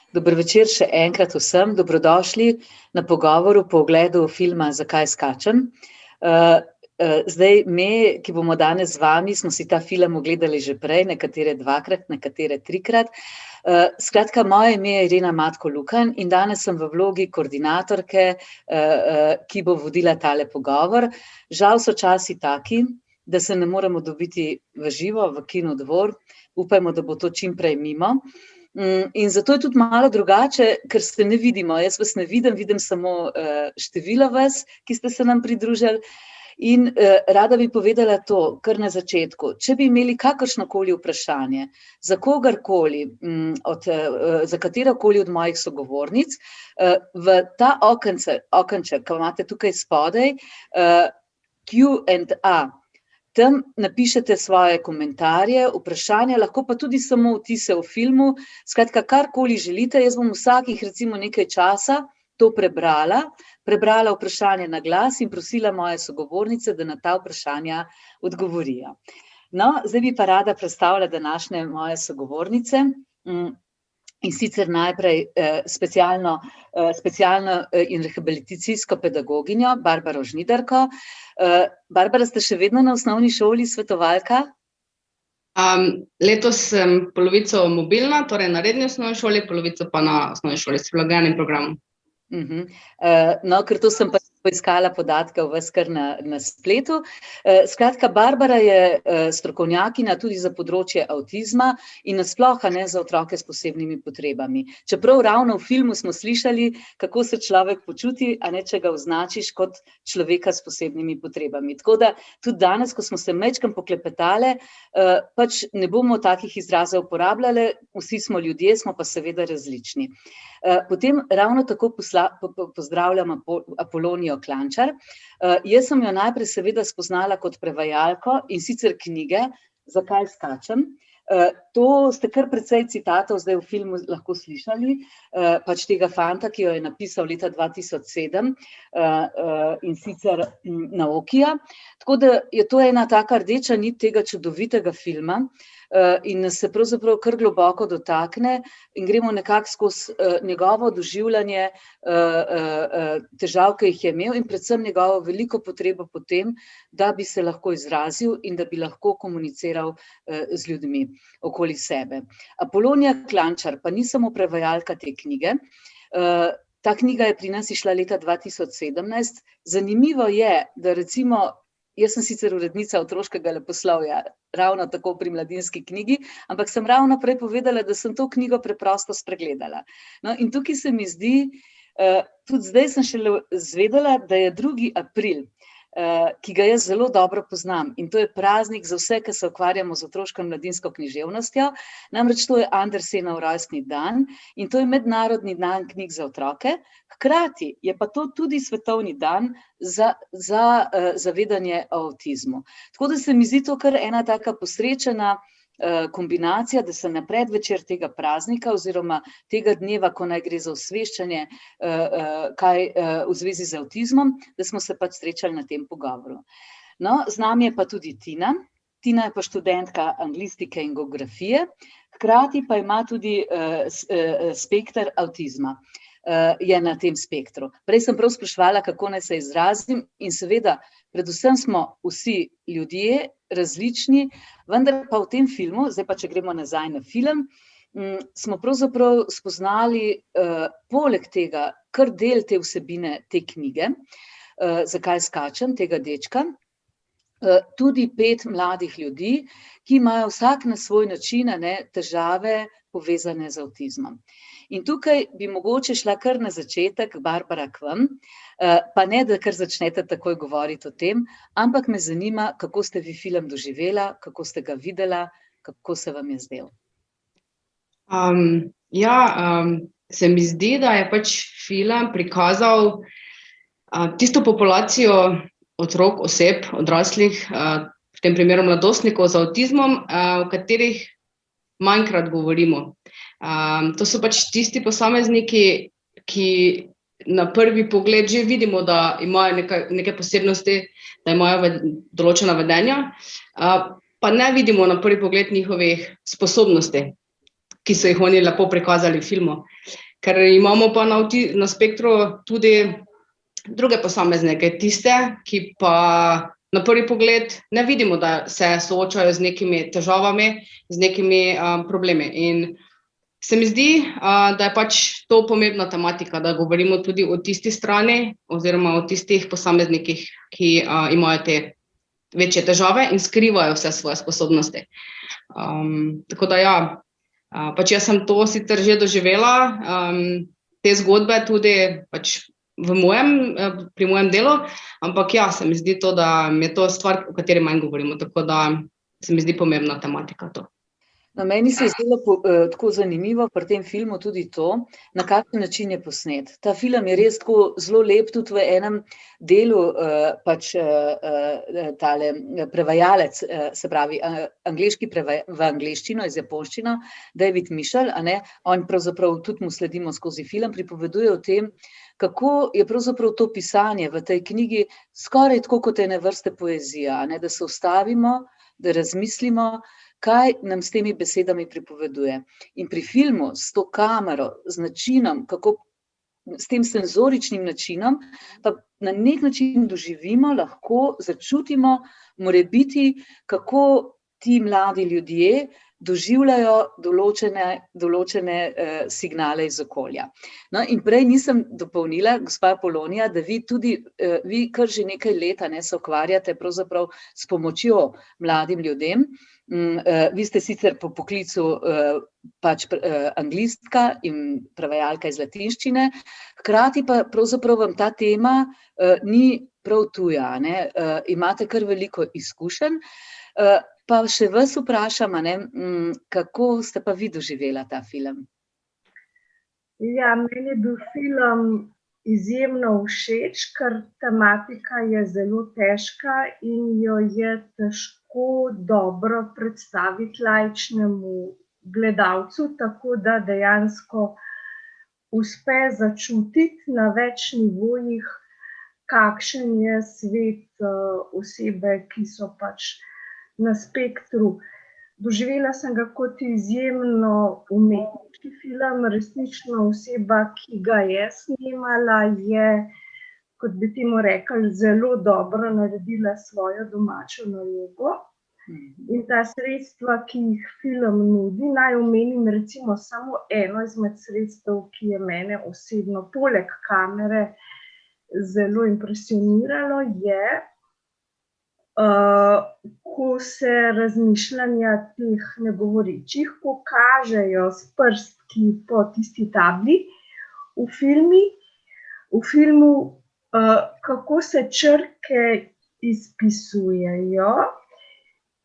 Dober večer še enkrat vsem, dobrodošli na pogovoru po ogledu filma Zakaj skačem. Zdaj, ki bomo danes z vami, smo si ta film ogledali že prej, nekatere dvakrat, nekatere trikrat. Skratka, moje ime je Irena Matko Lukan in danes sem v vlogi koordinatorke, ki bo vodila tale pogovor. Žal so časi taki, da se ne moremo dobiti v živo, v Kinodvor. Upajmo, da bo to čim prej mimo. In zato je tudi malo drugače, ker se ne vidimo. Jaz vas ne vidim samo število vas, ki ste se nam pridružili. In rada bi povedala to, kar na začetku. Če bi imeli kakršnokoli vprašanje za kogarkoli, za katerokoli od mojih sogovornic, v ta okenček, ki imate tukaj spodaj, Q&A, tam napišete svoje komentarje, vprašanja, lahko pa tudi samo vtise o filmu. Skratka, karkoli želite, jaz bom vsakih recimo nekaj časa to prebrala vprašanje na glas in prosila moje sogovornice, da na ta vprašanja odgovorijo. No, zdaj bi pa rada predstavila današnje moje sogovornice. In sicer najprej specialno in rehabilitacijsko pedagoginjo Barbaro Žnidarko. Barbara, ste še vedno na osnovni šoli svetovalka? Letos sem polovico mobilna, torej na redni osnovni šoli, polovico pa na osnovni šoli s prilagojenim programom. No, ker to sem pa poiskala podatke o vas kar na spletu. Skratka, Barbara je strokovnjakinja tudi za področje avtizma in nasploh ne za otroke s posebnimi potrebami. Čeprav ravno v filmu smo slišali, kako se človek počuti, a ne če ga označiš kot človeka s posebnimi potrebami. Tako da tudi danes, ko smo se majčkeno poklepetale, pač ne bomo takih izrazov uporabljale, vsi smo ljudje, smo pa seveda različni. Potem ravno tako pozdravljam Apolonijo Klančar. Jaz sem jo najprej seveda spoznala kot prevajalko in sicer knjige Zakaj skačem. To ste kar precej citatov zdaj v filmu lahko slišali, pač tega fanta, ki jo je napisal leta 2007 in sicer Naokija. Tako da je to ena taka rdeča nit tega čudovitega filma in nas se pravzaprav kar globoko dotakne in gremo nekako skozi njegovo doživljanje težav, ki jih je imel in predvsem njegovo veliko potrebo po tem, da bi se lahko izrazil in da bi lahko komuniciral z ljudmi okoli sebe. Apolonija Klančar pa ni samo prevajalka te knjige. Ta knjiga je pri nas izšla leta 2017. Zanimivo je, da recimo, jaz sem sicer urednica otroškega leposlovja, ravno tako pri Mladinski knjigi, ampak sem ravno prej povedala, da sem to knjigo preprosto spregledala. No, in tukaj se mi zdi, tudi zdaj sem šele izvedela, da je 2. april, ki ga jaz zelo dobro poznam, in to je praznik za vse, ki se ukvarjamo z otroško in mladinsko književnostjo, namreč to je Andersenov rojstni dan in to je mednarodni dan knjig za otroke, hkrati je pa to tudi svetovni dan za zavedanje o avtizmu. Tako da se mi zdi to kar ena taka posrečena kombinacija, da se na predvečer tega praznika oziroma tega dneva, ko naj gre za osveščanje kaj v zvezi z avtizmom, da smo se pač srečali na tem pogovoru. No, z nami je pa tudi Tina. Tina je pa študentka anglistike in geografije, hkrati pa ima tudi spekter avtizma. Je na tem spektru. Prej sem prav spraševala, kako naj se izrazim in seveda, predvsem smo vsi ljudje različni, vendar pa v tem filmu, zdaj pa če gremo nazaj na film, smo pravzaprav spoznali poleg tega kar del te vsebine te knjige, Zakaj skačem, tega dečka, tudi 5 mladih ljudi, ki imajo vsak na svoj način težave povezane z avtizmom. In tukaj bi mogoče šla kar na začetek, Barbara, k vam, pa ne, da kar začnete takoj govoriti o tem, ampak me zanima, kako ste vi film doživela, kako ste ga videla, kako se vam je zdel. Se mi zdi, da je pač film prikazal tisto populacijo otrok, oseb, odraslih, v tem primeru mladostnikov z avtizmom, o katerih manjkrat govorimo. To so pač tisti posamezniki, ki na prvi pogled že vidimo, da imajo neke posebnosti, da imajo določena vedenja, pa ne vidimo na prvi pogled njihovih sposobnosti. ki so jih oni lepo prikazali v filmu. Ker imamo pa na spektru tudi druge posameznike, tiste, ki pa na prvi pogled ne vidimo, da se soočajo z nekimi težavami, z nekimi problemi. In se mi zdi, da je pač to pomembna tematika, da govorimo tudi o tisti strani oziroma o tistih posameznikih, ki imajo te večje težave in skrivajo vse svoje sposobnosti. Tako da ja, pač jaz sem to sicer že doživela, te zgodbe tudi pač pri mojem delu, ampak ja, se mi zdi to, da je to stvar, o kateri manj govorimo, tako da se mi zdi pomembna tematika to. No, meni se je zdelo tako zanimivo pri tem filmu tudi to, na kakšen način je posnet. Ta film je res tako zelo lep, tudi v enem delu pač tale prevajalec, se pravi angleški v angleščino iz japonščino, David Mišel, a ne, on pravzaprav tudi mu sledimo skozi film, pripoveduje o tem, kako je pravzaprav to pisanje v tej knjigi skoraj tako kot ene vrste poezija, ne, da se ustavimo, da razmislimo, kaj nam s temi besedami pripoveduje. In pri filmu s to kamero, z načinom, s tem senzoričnim načinom, pa na nek način doživimo, lahko začutimo, morebiti, kako ti mladi ljudje doživljajo določene signale iz okolja. No, in prej nisem dopolnila, gospa Polonija, da vi kar že nekaj let se ukvarjate pravzaprav s pomočjo mladim ljudem. Vi ste sicer po poklicu pač anglistka in prevajalka iz latinščine, hkrati pa pravzaprav vam ta tema ni prav tuja, ne? Imate kar veliko izkušenj. Pa še vas vprašam, kako ste pa vi doživela ta film? Ja, meni je bil film izjemno všeč, ker tematika je zelo težka in jo je težko dobro predstaviti laičnemu gledalcu, tako da dejansko uspe začutiti na več nivojih, kakšen je svet osebe, ki so pač na spektru. Doživela sem ga kot izjemno umetniški film, resnično oseba, ki ga je snemala, je, kot bi temu rekli, zelo dobro naredila svojo domačo nalogo. In ta sredstva, ki jih film nudi, naj omenim recimo samo eno izmed sredstev, ki je mene osebno poleg kamere zelo impresioniralo, je, ko se razmišljanja teh negovorečih pokažejo s prstki po tisti tabli v filmu, kako se črke izpisujejo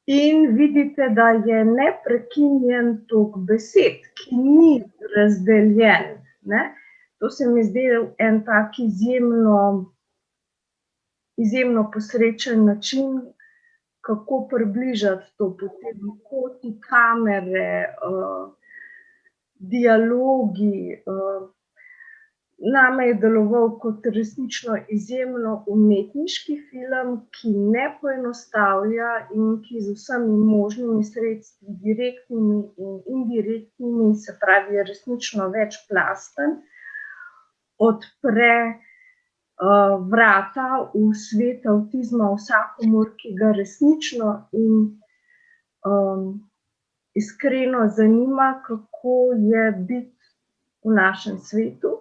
in vidite, da je neprekinjen tok besed, ki ni razdeljen, ne. To se mi zdi en tak izjemno posrečen način, kako približati to, potem koti kamere, dialogi. Name je deloval kot resnično izjemno umetniški film, ki ne poenostavlja in ki z vsemi možnimi sredstvi, direktnimi in indirektnimi, se pravi, je resnično večplasten, odpre vrata v svet avtizma vsakomur, ki ga resnično in iskreno zanima, kako je biti v našem svetu.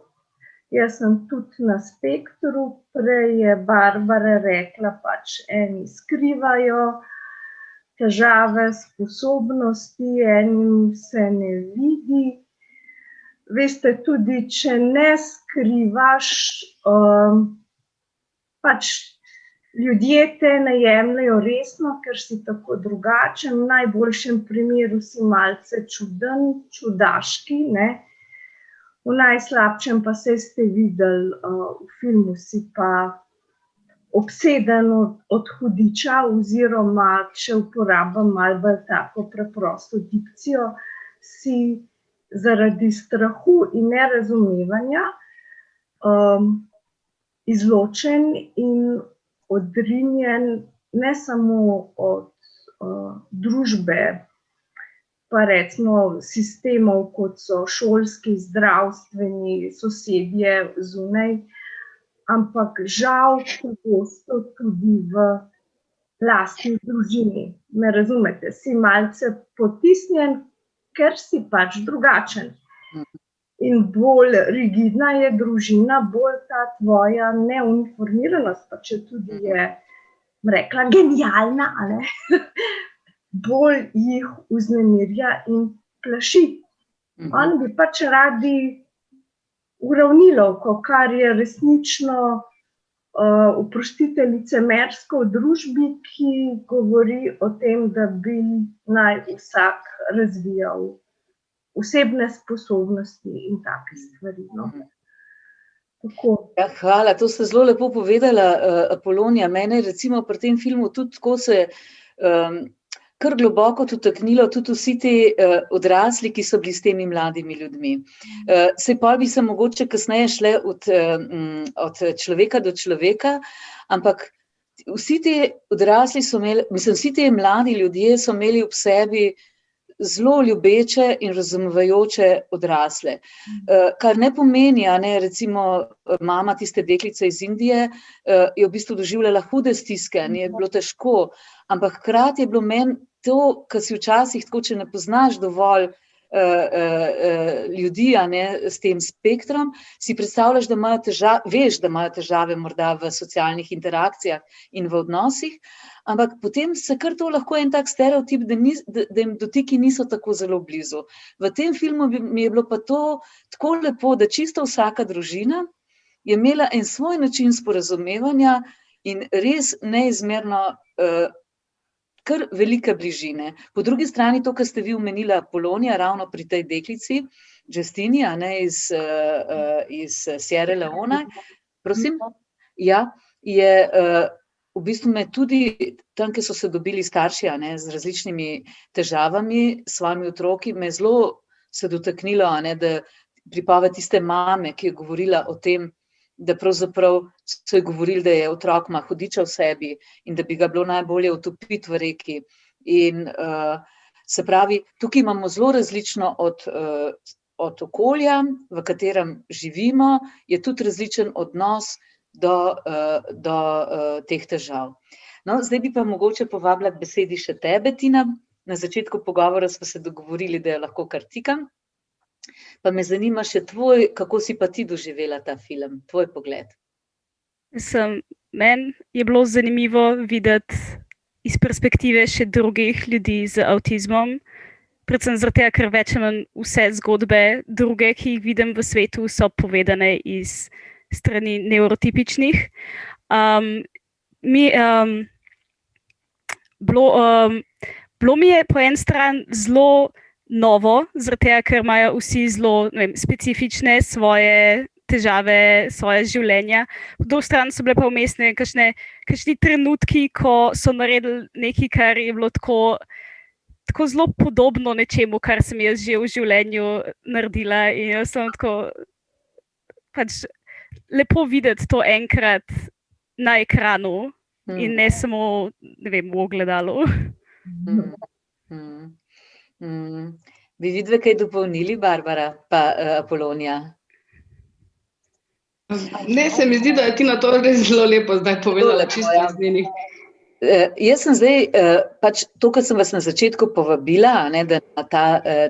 Jaz sem tudi na spektru, prej je Barbara rekla, pač eni skrivajo težave, sposobnosti, enim se ne vidi. Veste, tudi če ne skrivaš, pač ljudje te ne jemljejo resno, ker si tako drugačen, v najboljšem primeru si malce čuden, čudaški, ne. V najslabšem pa saj ste videli v filmu, si pa obseden od hudiča oziroma, če uporabim malo bolj tako preprosto dikcijo, si zaradi strahu in nerazumevanja izločen in odrinjen ne samo od družbe pa recimo sistemov, kot so šolski, zdravstveni, sosedje zunaj, ampak žal pogosto tudi v lastni družini. Me razumete, si malce potisnjen, ker si pač drugačen. In bolj rigidna je družina, bolj ta tvoja neuniformiranost, pa če tudi je, rekla, genialna, ali bolj jih vznemirja in plaši. Oni bi pač radi uravnilovko, kar je resnično, oprostite, licemersko v družbi, ki govori o tem, da bi naj vsak razvijal osebne sposobnosti in take stvari. No. Tako. Ja, hvala, to ste zelo lepo povedala, Apolonija. Mene recimo pri tem filmu tudi tako se kar globoko dotaknilo, tudi vsi ti odrasli, ki so bili s temi mladimi ljudmi. Saj pol bi se mogoče kasneje šle od človeka do človeka, ampak vsi ti odrasli so imeli, mislim, vsi ti mladi ljudje so imeli ob sebi zelo ljubeče in razumevajoče odrasle. Kar ne pomeni, recimo mama tiste deklice iz Indije je v bistvu doživljala hude stiske, je bilo težko, ampak hkrati je bilo meni to, kar si včasih tako, če ne poznaš dovolj ljudi, s tem spektrom, si predstavljaš, da imajo težave, veš, da imajo težave morda v socialnih interakcijah in v odnosih, ampak potem se kar to lahko en tak stereotip, da jim dotiki niso tako zelo blizu. V tem filmu mi je bilo pa to tako lepo, da čisto vsaka družina je imela en svoj način sporazumevanja in res neizmerno kar velike bližine. Po drugi strani to, kar ste vi omenila, Apolonija, ravno pri tej deklici, Justini, iz Sierra Leone, prosim, ja, je v bistvu me tudi tam, kjer so se dobili starši z različnimi težavami, s svojimi otroki, me zelo se dotaknilo, da pripoved tiste mame, ki je govorila o tem, da pravzaprav so ji govorili, da je otrok ima hudiča v sebi in da bi ga bilo najbolje utopiti v reki. In se pravi, tukaj imamo zelo različno od okolja, v katerem živimo, je tudi različen odnos do teh težav. No, zdaj bi pa mogoče povabila k besedi še tebe, Tina. Na začetku pogovora smo se dogovorili, da jo lahko kar tikam. Pa me zanima še kako si pa ti doživela ta film, tvoj pogled. Meni je bilo zanimivo videti iz perspektive še drugih ljudi z avtizmom, predvsem zaradi tega, ker več ali manj vse zgodbe druge, ki jih vidim v svetu, so povedane iz strani neurotipičnih. Bilo mi je po eni strani zelo novo, zaradi tega, ker imajo vsi zelo specifične svoje težave, svoje življenja. Po drugi strani so bile pa vmes kakšni trenutki, ko so naredili nekaj, kar je bilo tako zelo podobno nečemu, kar sem jaz že v življenju naredila. In jaz sem tako pač lepo videti to enkrat na ekranu in ne samo, v ogledalu. Bi vidve kaj dopolnili, Barbara pa Apolonija? Ne, se mi zdi, da je Tina to res zelo lepo zdaj povedala, čisto iz njenih. Jaz sem zdaj, pač to, kar sem vas na začetku povabila, da na ta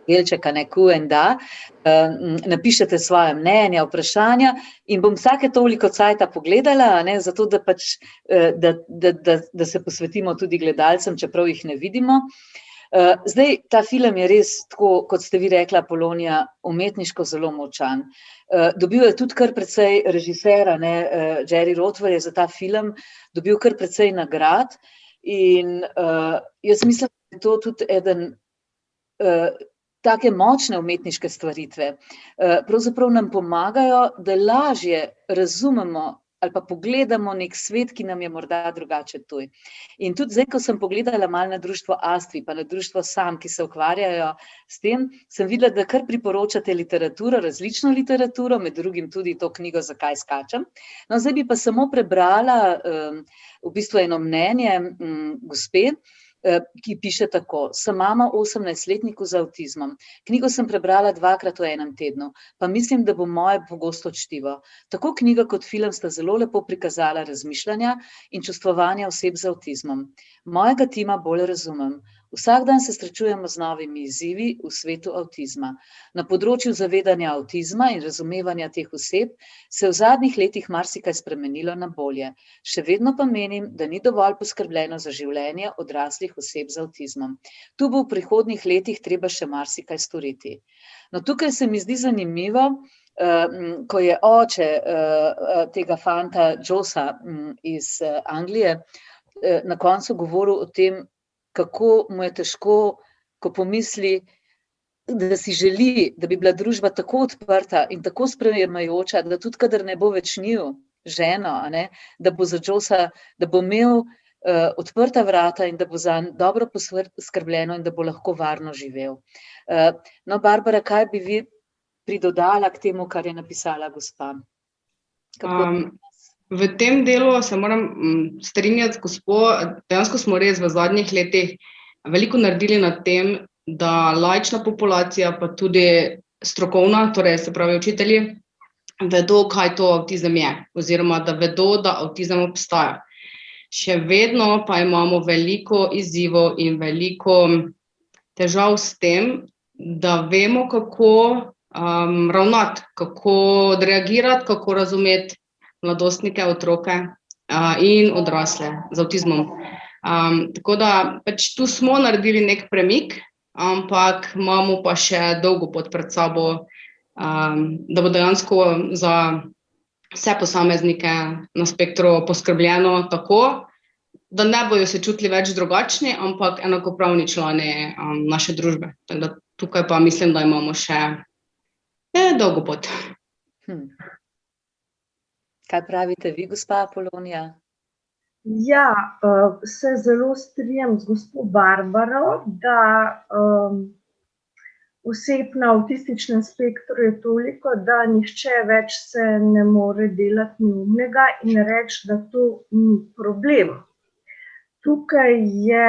delček Q&A napišete svoje mnenja, vprašanja in bom vsake toliko cajta pogledala, zato da pač, da se posvetimo tudi gledalcem, čeprav jih ne vidimo. Zdaj, ta film je res, tako kot ste vi rekla, Apolonija, umetniško zelo močan. Dobil je tudi kar precej režisera, Jerry Rothwell je za ta film dobil kar precej nagrad in jaz mislim, da je to tudi eden take močne umetniške stvaritve. Pravzaprav nam pomagajo, da lažje razumemo ali pa pogledamo nek svet, ki nam je morda drugače tuj. In tudi zdaj, ko sem pogledala malo na društvo Astvi, pa na društvo Sam, ki se ukvarjajo s tem, sem videla, da kar priporočate literaturo, različno literaturo, med drugim tudi to knjigo Zakaj skačem. No, zdaj bi pa samo prebrala v bistvu eno mnenje gospe, ki piše tako: Sem mama 18-letniku z avtizmom. Knjigo sem prebrala 2-krat v enem tednu, pa mislim, da bo moje pogosto čtivo. Tako knjiga kot film sta zelo lepo prikazala razmišljanja in čustvovanja oseb z avtizmom. Mojega tima bolj razumem. Vsak dan se srečujemo z novimi izzivi v svetu avtizma. Na področju zavedanja avtizma in razumevanja teh oseb se je v zadnjih letih marsikaj spremenilo na bolje. Še vedno pa menim, da ni dovolj poskrbljeno za življenje odraslih oseb z avtizmom. Tu bo v prihodnjih letih treba še marsikaj storiti. No, tukaj se mi zdi zanimivo, ko je oče tega fanta Josa iz Anglije na koncu govoril o tem, kako mu je težko, ko pomisli, da si želi, da bi bila družba tako odprta in tako sprejemajoča, da tudi kadar ne bo več njiju, ženo, da bo za Josa, da bo imel odprta vrata in da bo zanj dobro poskrbljeno in da bo lahko varno živel. No, Barbara, kaj bi vi pridodala k temu, kar je napisala gospa? V tem delu se moram strinjati z gospo, dejansko smo res v zadnjih letih veliko naredili na tem, da laična populacija, pa tudi strokovna, torej se pravi učitelji, vedo, kaj to avtizem je, oziroma da vedo, da avtizem obstaja. Še vedno pa imamo veliko izzivov in veliko težav s tem, da vemo, kako ravnati, kako odreagirati, kako razumeti mladostnike, otroke in odrasle z avtizmom. Tako da pač tu smo naredili nek premik, ampak imamo pa še dolgo pot pred sabo, da bo dejansko za vse posameznike na spektru poskrbljeno tako, da ne bojo se čutili več drugačni, ampak enakopravni člani naše družbe. Tako da tukaj pa mislim, da imamo še dolgo pot. Kaj pravite vi, gospa Apolonija? Ja, se zelo strinjam z gospo Barbaro, da oseb na avtističnem spektru je toliko, da nihče več se ne more delati neumnega in reči, da to ni problem. Tukaj je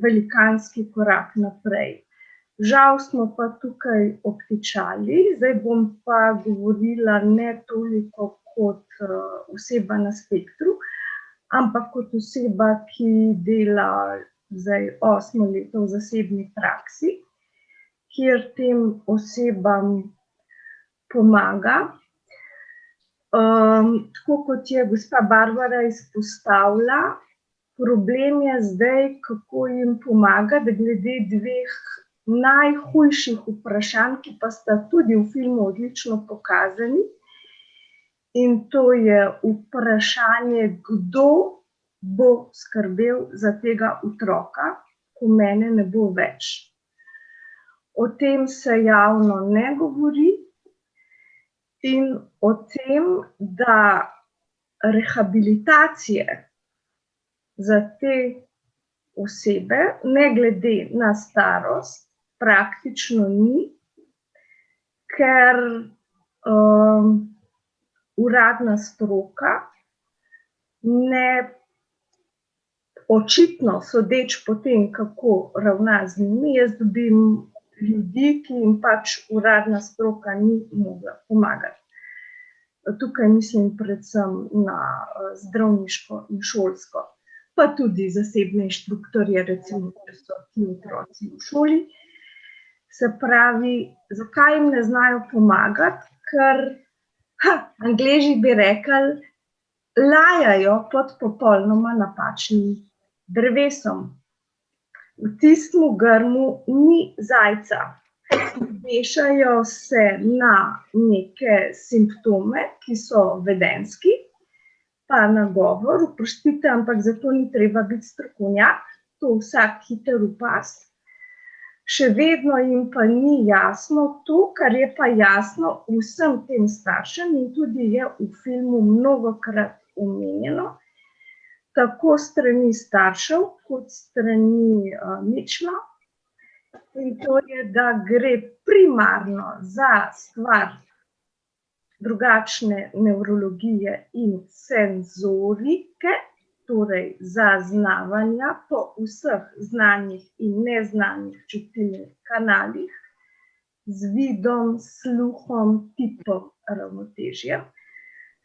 velikanski korak naprej. Žal smo pa tukaj obtičali, zdaj bom pa govorila ne toliko kot oseba na spektru, ampak kot oseba, ki dela zdaj 8 leto v zasebni praksi, kjer tem osebam pomaga. Tako kot je gospa Barbara izpostavila, problem je zdaj, kako jim pomagati glede dveh najhujših vprašanj, ki pa sta tudi v filmu odlično pokazani. In to je vprašanje, kdo bo skrbel za tega otroka, ko mene ne bo več. O tem se javno ne govori in o tem, da rehabilitacije za te osebe, ne glede na starost, praktično ni, ker uradna stroka ne, očitno sodeč po tem, kako ravna z njimi, jaz dobim ljudi, ki jim pač uradna stroka ni mogla pomagati. Tukaj mislim predvsem na zdravniško in šolsko, pa tudi zasebne inštruktorje, recimo, če so ti otroci v šoli. Se pravi, zakaj jim ne znajo pomagati? Ker Angleži bi rekli, lajajo pod popolnoma napačnim drevesom. V tistem grmu ni zajca. Vešajo se na neke simptome, ki so vedenjski, pa na govor, oprostite, ampak zato ni treba biti strokovnjak, to vsak hiter opaz. Še vedno jim pa ni jasno to, kar je pa jasno vsem tem staršem in tudi je v filmu mnogokrat omenjeno, tako strani staršev kot strani Mitchella. In to je, da gre primarno za stvar drugačne nevrologije in senzorike, torej zaznavanja po vseh znanih in neznanih čutilnih kanalih, z vidom, sluhom, tipom, ravnotežjem.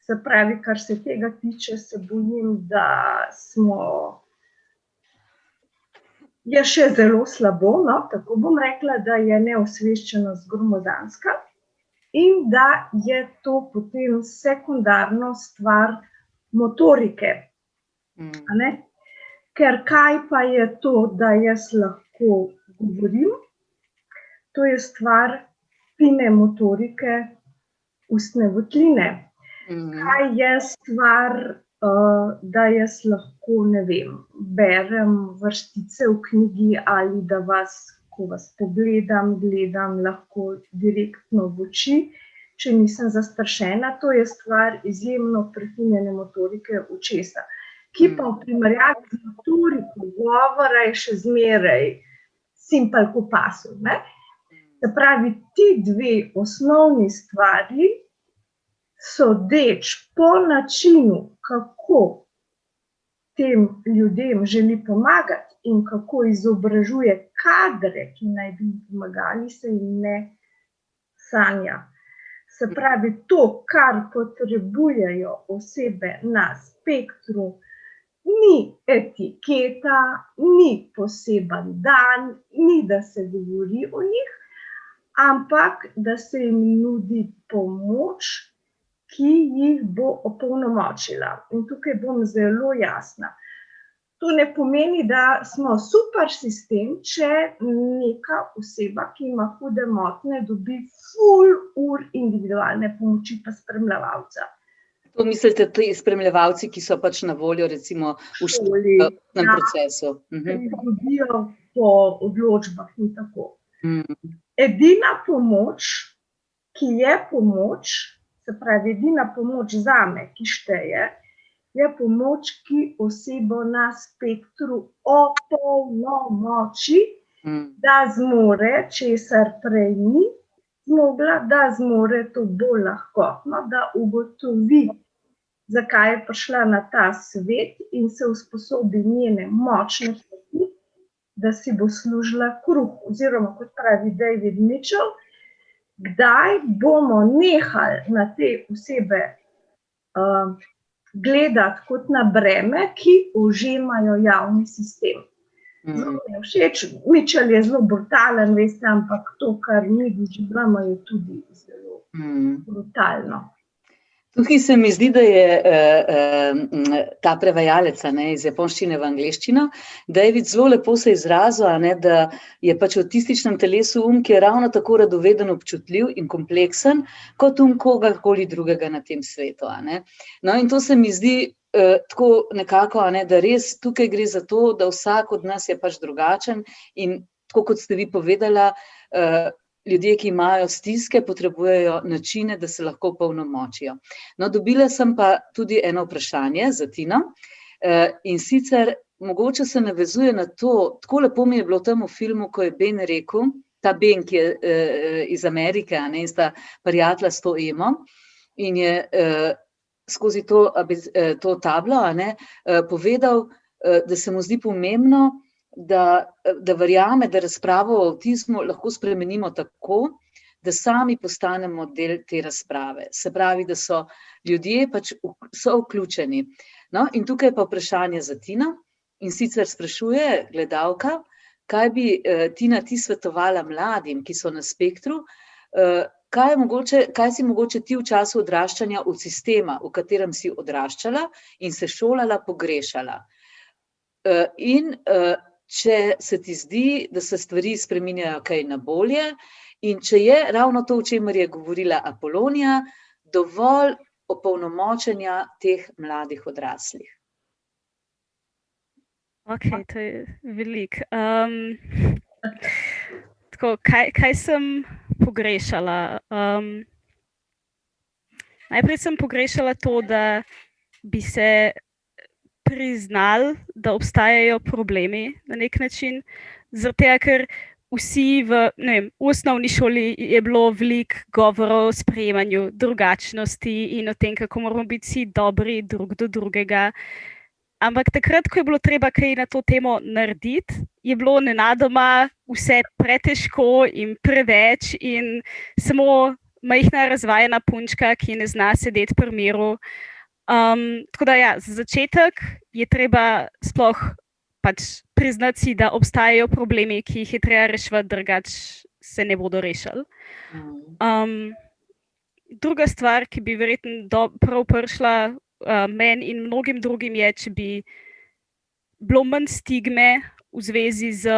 Se pravi, kar se tega tiče, se bojim, da je še zelo slabo, no, tako bom rekla, da je neosveščenost gromozanska in da je to potem sekundarno stvar motorike. A ne? Ker kaj pa je to, da jaz lahko govorim? To je stvar fine motorike ustne votline. Kaj je stvar, da jaz lahko, ne vem, berem vrstice v knjigi ali da vas, ko vas pogledam, gledam lahko direktno v oči, če nisem zastrašena. To je stvar izjemno prefinjene motorike očesa, ki pa v primerjavi z motoriko govora je še zmeraj simpel ko pasu, ne? Se pravi, ti dve osnovni stvari, sodeč po načinu, kako tem ljudem želi pomagati in kako izobražuje kadre, ki naj bi jim pomagali, se jim ne sanja. Se pravi, to, kar potrebujejo osebe na spektru, ni etiketa, ni poseben dan, ni da se govori o njih, ampak da se jim nudi pomoč, ki jih bo opolnomočila. In tukaj bom zelo jasna. To ne pomeni, da smo super sistem, če neka oseba, ki ima hude motnje, dobi ful ur individualne pomoči pa spremljevalca. To mislite, ti spremljevalci, ki so pač na voljo recimo v šolskem procesu? Ki jih dobijo po odločbah in tako. Edina pomoč, ki je pomoč, se pravi, edina pomoč zame, ki šteje, je pomoč, ki osebo na spektru opolnomoči, da zmore, česar prej ni zmogla, da zmore to bolj lahkotno, da ugotovi, zakaj je prišla na ta svet in se usposobi njene močne poti, da si bo služila kruh. Oziroma, kot pravi David Mitchell, kdaj bomo nehali na te osebe gledati kot na breme, ki ožemajo javni sistem. Zelo mi je všeč, Mitchell je zelo brutalen, veste, ampak to, kar mi doživljamo, je tudi zelo brutalno. Tukaj se mi zdi, da je ta prevajalec iz japonščine v angleščino, David zelo lepo se izrazil, da je pač v avtističnem telesu ki je ravno tako radoveden, občutljiv in kompleksen, kot kogarkoli drugega na tem svetu. No, in to se mi zdi tako nekako, da res tukaj gre za to, da vsak od nas je pač drugačen in tako kot ste vi povedala, ljudje, ki imajo stiske, potrebujejo načine, da se lahko polnomočijo. No, dobila sem pa tudi eno vprašanje za Tino in sicer mogoče se navezuje na to, tako lepo mi je bilo tam v filmu, ko je Ben rekel, ta Ben, ki je iz Amerike in sta prijatelja s to Emo in je skozi to tablo povedal, da se mu zdi pomembno, da verjame, da razpravo o avtizmu lahko spremenimo tako, da sami postanemo del te razprave. Se pravi, da so ljudje pač so vključeni. No, in tukaj je pa vprašanje za Tino in sicer sprašuje gledalka, kaj bi Tina ti svetovala mladim, ki so na spektru, kaj si mogoče ti v času odraščanja od sistema, v katerem si odraščala in se šolala, pogrešala. In če se ti zdi, da se stvari spreminjajo kaj na bolje in če je ravno to, o čemer je govorila Apolonija, dovolj opolnomočenja teh mladih odraslih. Ok, to je veliko. Tako, kaj sem pogrešala? Najprej sem pogrešala to, da bi se priznali, da obstajajo problemi na nek način, zaradi tega, ker vsi v osnovni šoli je bilo veliko govorov o sprejemanju drugačnosti in o tem, kako moramo biti vsi dobri drug do drugega. Ampak takrat, ko je bilo treba kaj na to temo narediti, je bilo nenadoma vse pretežko in preveč in samo majhna razvajena punčka, ki ne zna sedeti pri miru. Tako da ja, za začetek je treba sploh pač priznati si, da obstajajo problemi, ki jih je treba reševati, drugače se ne bodo rešili. Druga stvar, ki bi verjetno prav prišla meni in mnogim drugim, je, če bi bilo manj stigme v zvezi z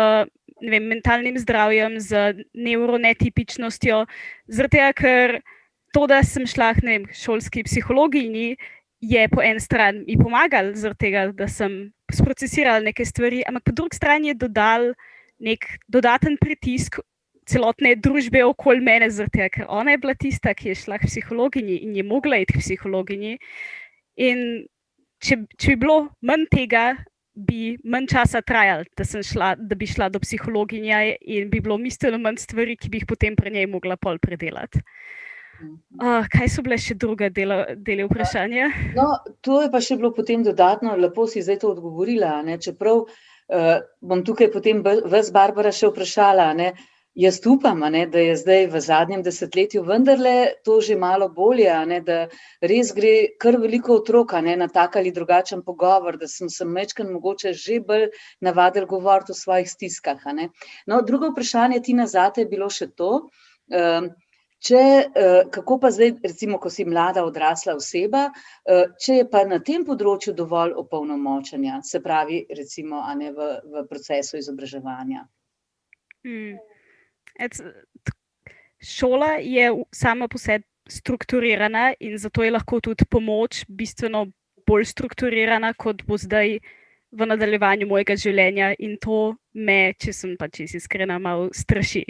mentalnim zdravjem, z nevronetipičnostjo, zaradi tega, ker to, da sem šla k šolski psihologinji, je po eni strani mi pomagalo, zaradi tega, da sem sprocesirala neke stvari, ampak po drugi strani je dodal nek dodaten pritisk celotne družbe okoli mene, zaradi tega, ker ona je bila tista, ki je šla k psihologinji in je mogla iti k psihologinji. In če bi bilo manj tega, bi manj časa trajalo, da bi šla do psihologinje in bi bilo bistveno manj stvari, ki bi jih potem pri njej mogla pol predelati. Kaj so bile še druga dele vprašanja? No, to je pa še bilo potem dodatno, lepo si zdaj to odgovorila, ne? Čeprav bom tukaj potem vas, Barbara, še vprašala, ne? Jaz upam, ne, da je zdaj v zadnjem desetletju vendarle to že malo bolje, ne, da res gre kar veliko otrok na tak ali drugačen pogovor, da sem se majčkeno mogoče že bolj navadili govoriti o svojih stiskah. Ne. No, drugo vprašanje, Tina, zate je bilo še to, kako pa zdaj, recimo, ko si mlada odrasla oseba, če je pa na tem področju dovolj opolnomočenja, se pravi, recimo, v procesu izobraževanja. Šola je sama po sebi strukturirana in zato je lahko tudi pomoč bistveno bolj strukturirana, kot bo zdaj v nadaljevanju mojega življenja, in to me, če sem pa čisto iskrena, malo straši.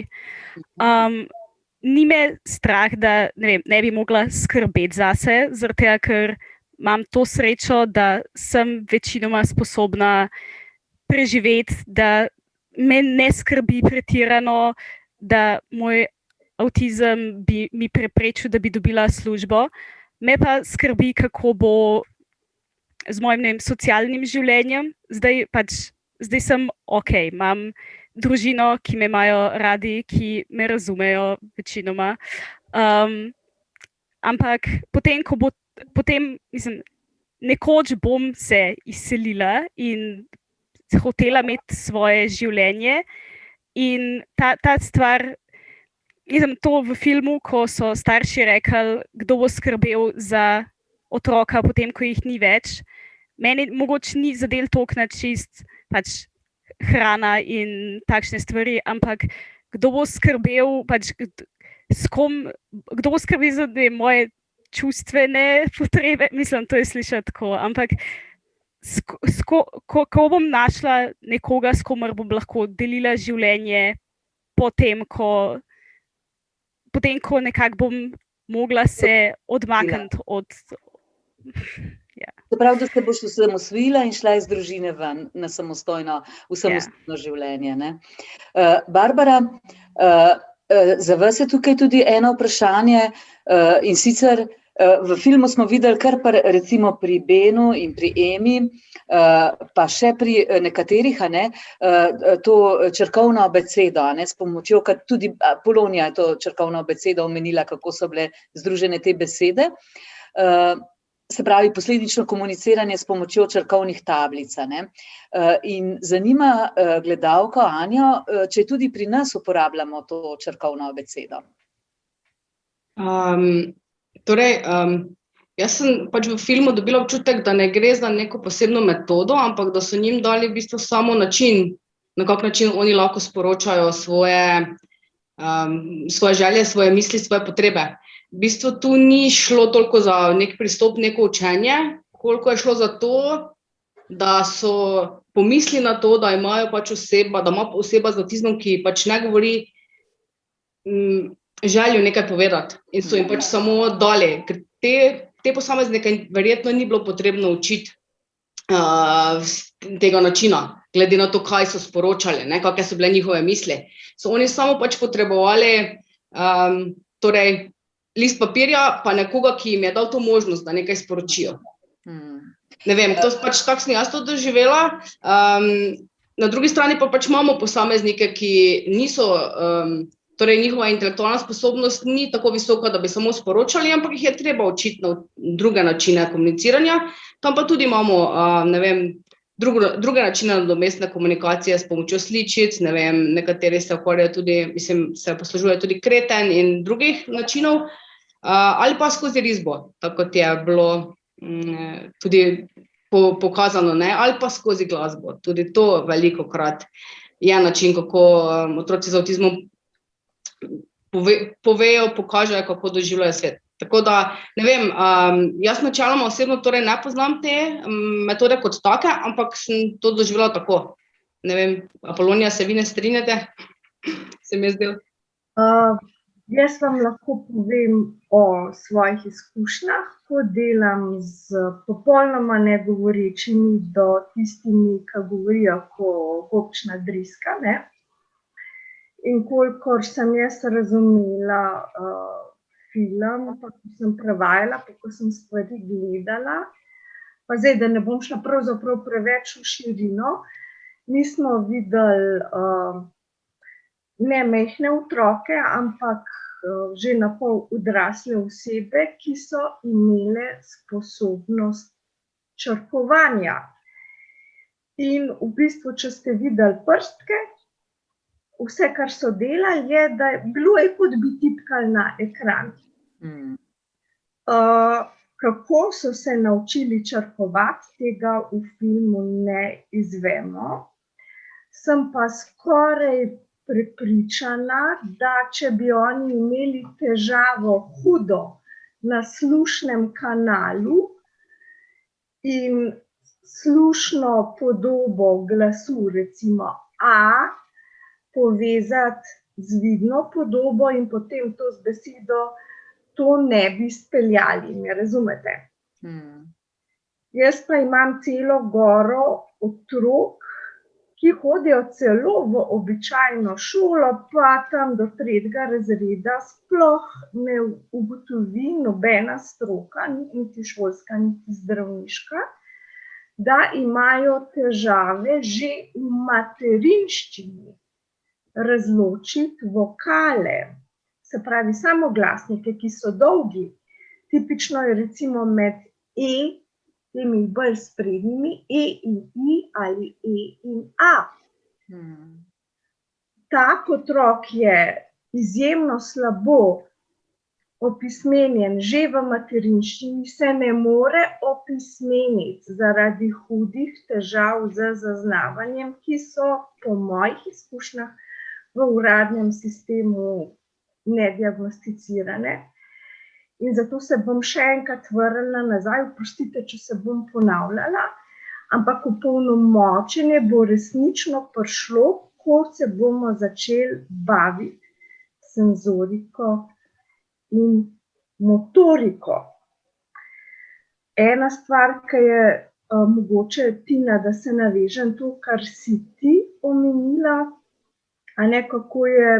Ni me strah, da ne bi mogla skrbeti zase, zaradi tega, ker imam to srečo, da sem večinoma sposobna preživeti, da me ne skrbi pretirano, da moj avtizem bi mi preprečil, da bi dobila službo. Me pa skrbi, kako bo z mojim socialnim življenjem. Zdaj sem ok, imam družino, ki me imajo radi, ki me razumejo večinoma. Ampak nekoč bom se izselila in hotela imeti svoje življenje. In ta stvar, to v filmu, ko so starši rekli, kdo bo skrbel za otroka, potem ko jih ni več, meni mogoče ni zadel toliko na čist hrana in takšne stvari, ampak kdo bo skrbel, kdo bo skrbel za moje čustvene potrebe, mislim, to je slišati tako, ampak ko bom našla nekoga, s komer bom lahko delila življenje, potem, ko nekako bom mogla se odmakniti od... Se pravi, da se boš osamosvojila in šla iz družine ven v samostojno življenje. Ne? Barbara, za vas je tukaj tudi eno vprašanje, in sicer v filmu smo videli kar recimo pri Benu in pri Emi, pa še pri nekaterih, to črkovno abecedo, s pomočjo, tudi Polonija je to črkovno abecedo omenila, kako so bile združene te besede. Se pravi, posledično komuniciranje s pomočjo črkovnih tablic. In zanima gledalko Anjo, če tudi pri nas uporabljamo to črkovno abecedo. Jaz sem v filmu dobila občutek, da ne gre za neko posebno metodo, ampak da so njim dali v bistvu samo način, na kak način oni lahko sporočajo svoje želje, svoje misli, svoje potrebe. V bistvu tu ni šlo toliko za nek pristop, neko učenje, koliko je šlo za to, da so pomisli na to, da ima oseba z avtizmom, ki ne govori, željo nekaj povedati, in so jim samo dali, ker te posameznike verjetno ni bilo potrebno učiti tega načina, glede na to, kaj so sporočali, kakšne so bile njihove misli. So oni samo potrebovali list papirja, pa nekoga, ki jim je dal to možnost, da nekaj sporočijo. Ne vem, to pač tako sem jaz to doživela. Na drugi strani pa pač imamo posameznike, ki niso, torej njihova intelektualna sposobnost ni tako visoka, da bi samo sporočali, ampak jih je treba učiti na druge načine komuniciranja. Tam pa tudi imamo, ne vem, druge načine nadomestne komunikacije s pomočjo sličic, ne vem, nekateri se ukvarjajo tudi, se poslužujejo tudi kreten in drugih načinov, ali pa skozi risbo, tako kot je bilo tudi pokazano, ne, ali pa skozi glasbo. Tudi to velikokrat je način, kako otroci z avtizmom povejo, pokažejo, kako doživljajo svet. Tako da, ne vem, jaz načeloma osebno torej ne poznam te metode kot take, ampak sem to doživljala tako. Ne vem, Apolonija, se vi ne strinjate? Se mi je zdelo. Jaz vam lahko povem o svojih izkušnjah, ko delam z popolnoma negovorečimi do tistimi, ki govorijo kot gobčna driska, ne. In kolikor sem jaz razumela film, pa ko sem prevajala, pa ko sem stvari gledala, pa zdaj, da ne bom šla pravzaprav preveč v širino, mi smo videli ne majhne otroke, ampak že na pol odrasle osebe, ki so imele sposobnost črkovanja. In v bistvu, če ste videli prstke, vse, kar so delali, je, da bilo je, kot bi tipkali na ekran. Kako so se naučili črkovati, tega v filmu ne izvemo. Sem pa skoraj prepričana, da če bi oni imeli težavo hudo na slušnem kanalu in slušno podobo glasu, recimo A, povezati z vidno podobo in potem to z besedo, to ne bi speljali, me razumete? Jaz pa imam celo goro otrok, ki hodijo celo v običajno šolo, pa tam do 3. razreda sploh ne ugotovi nobena stroka, niti šolska, niti zdravniška, da imajo težave že v materinščini razločiti vokale, se pravi samoglasnike, ki so dolgi. Tipično je recimo med temi bolj sprednjimi, in I ali in A. Tak otrok je izjemno slabo opismenjen že v materinščini, se ne more opismeniti zaradi hudih težav z zaznavanjem, ki so po mojih izkušnjah v uradnem sistemu nediagnosticirane. In zato se bom še enkrat vrnila nazaj, oprostite, če se bom ponavljala, ampak opolnomočenje bo resnično prišlo, ko se bomo začeli baviti senzoriko in motoriko. Ena stvar, ki je mogoče, Tina, da se navežem to, kar si ti omenila, a ne, kako je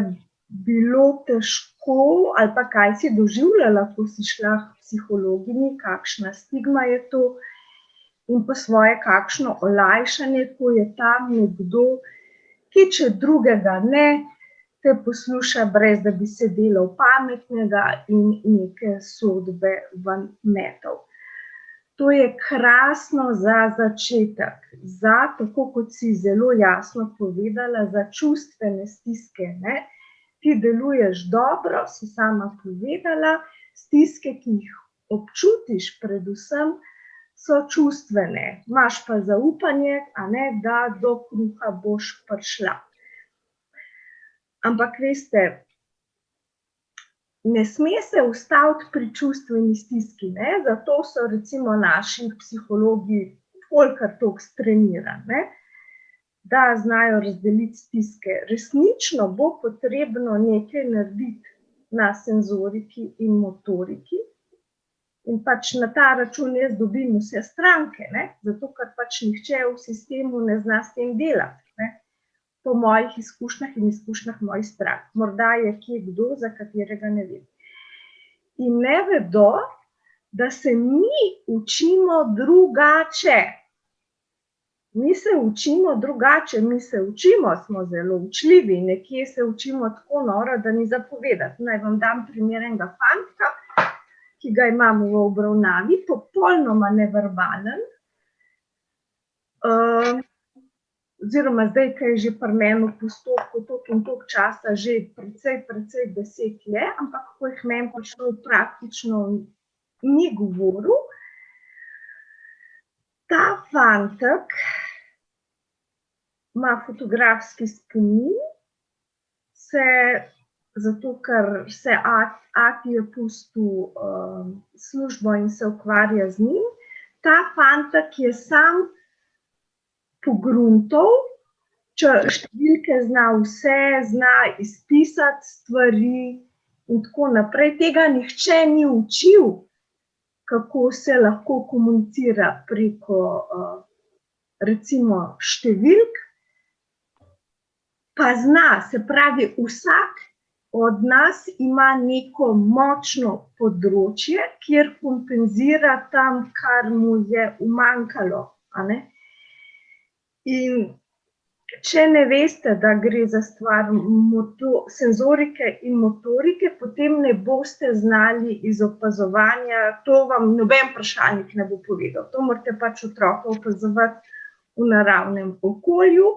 bilo težko, ali pa kaj si doživljala, ko si šla k psihologinji, kakšna stigma je to, in po svoje kakšno olajšanje, ko je tam nekdo, ki če drugega ne, te posluša, brez da bi se delal pametnega in neke sodbe ven metal. To je krasno za začetek, za, tako kot si zelo jasno povedala, za čustvene stiske, ne. Ti deluješ dobro, si sama povedala, stiske, ki jih občutiš predvsem, so čustvene. Imaš pa zaupanje, a ne, da do kruha boš prišla. Ampak veste, ne sme se ustaviti pri čustveni stiski, ne, zato so recimo naši psihologi kolikor toliko strenirani, ne, da znajo razdeliti stiske. Resnično bo potrebno nekaj narediti na senzoriki in motoriki in pač na ta račun jaz dobim vse stranke, ne, zato ker pač nihče v sistemu ne zna s tem delati, ne, po mojih izkušnjah in izkušnjah mojih strank. Morda je kje kdo, za katerega ne vem. In ne vedo, da se mi učimo drugače. Mi se učimo drugače, mi se učimo, smo zelo učljivi, nekje se učimo tako noro, da ni zapovedati. Naj vam dam primer enega fantka, ki ga imamo v obravnavi, popolnoma neverbalen. Oziroma zdaj, ki je že pri meni v postopku toliko in toliko časa, že precej besed je, ampak ko jih meni prišlo praktično ni govoril. Ta fantek ima fotografski spomin, zato ker se ati je pustil službo in se ukvarja z njim. Ta fantek je sam pogruntov, številke zna vse, zna izpisati stvari in tako naprej. Tega nihče ni učil, kako se lahko komunicira preko recimo številk, pa zna, se pravi, vsak od nas ima neko močno področje, kjer kompenzira tam, kar mu je umanjkalo. In če ne veste, da gre za stvar senzorike in motorike, potem ne boste znali iz opazovanja, to vam noben vprašalnik ne bo povedal. To morate pač otroka opazovati v naravnem okolju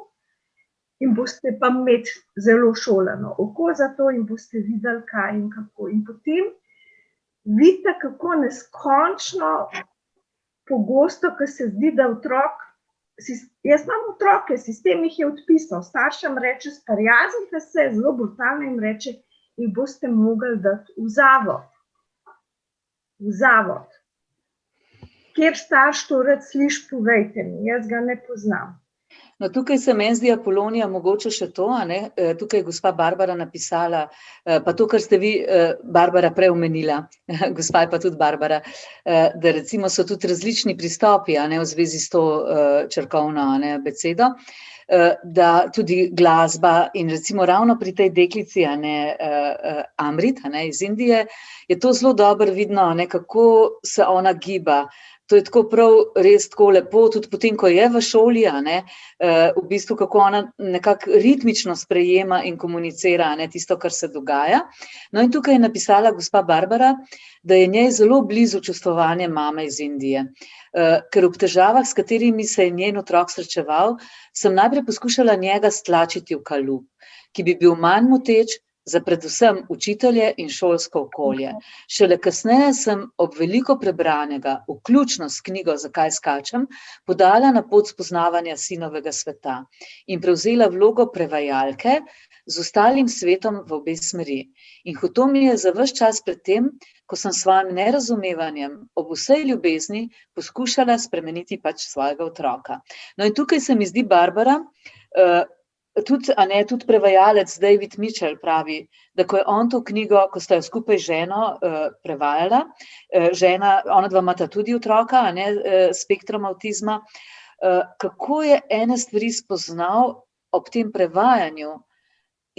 in boste pa imeti zelo šolano oko za to in boste videli, kaj in kako. In potem vidite, kako neskončno pogosto, ko se zdi, da otrok, jaz imam otroke, sistem jih je odpisal, staršem reče, sprijaznite se, zelo brutalno jim reče, jih boste mogli dati v zavod. V zavod. Kjer starš to rad sliši, povejte mi, jaz ga ne poznam. No, tukaj se meni zdi, Apolonija, mogoče še to, tukaj je gospa Barbara napisala, pa to, kar ste vi, Barbara, prej omenila, gospa je pa tudi Barbara, da recimo so tudi različni pristopi v zvezi s to črkovno besedo, da tudi glasba in recimo ravno pri tej deklici, Amrit, iz Indije, je to zelo dobro vidno, kako se ona giba. To je tako prav res tako lepo, tudi potem, ko je v šoli, v bistvu, kako ona nekako ritmično sprejema in komunicira tisto, kar se dogaja. No in tukaj je napisala gospa Barbara, da je njej zelo blizu čustvovanje mame iz Indije. Ker ob težavah, s katerimi se je njen otrok srečeval, sem najprej poskušala njega stlačiti v kalup, ki bi bil manj moteč za predvsem učitelje in šolsko okolje. Šele kasneje sem ob veliko prebranega, vključno s knjigo Zakaj skačem, podala na pot spoznavanja sinovega sveta in prevzela vlogo prevajalke z ostalim svetom v obe smeri. In hoto mi je za ves čas pred tem, ko sem s svojim nerazumevanjem ob vsej ljubezni poskušala spremeniti pač svojega otroka. No in tukaj se mi zdi, Barbara, tudi prevajalec David Mitchell pravi, da ko je on to knjigo, ko sta jo skupaj z ženo prevajala, žena, ona dva imata tudi otroka, s spektrom avtizma, kako je ene stvari spoznal ob tem prevajanju,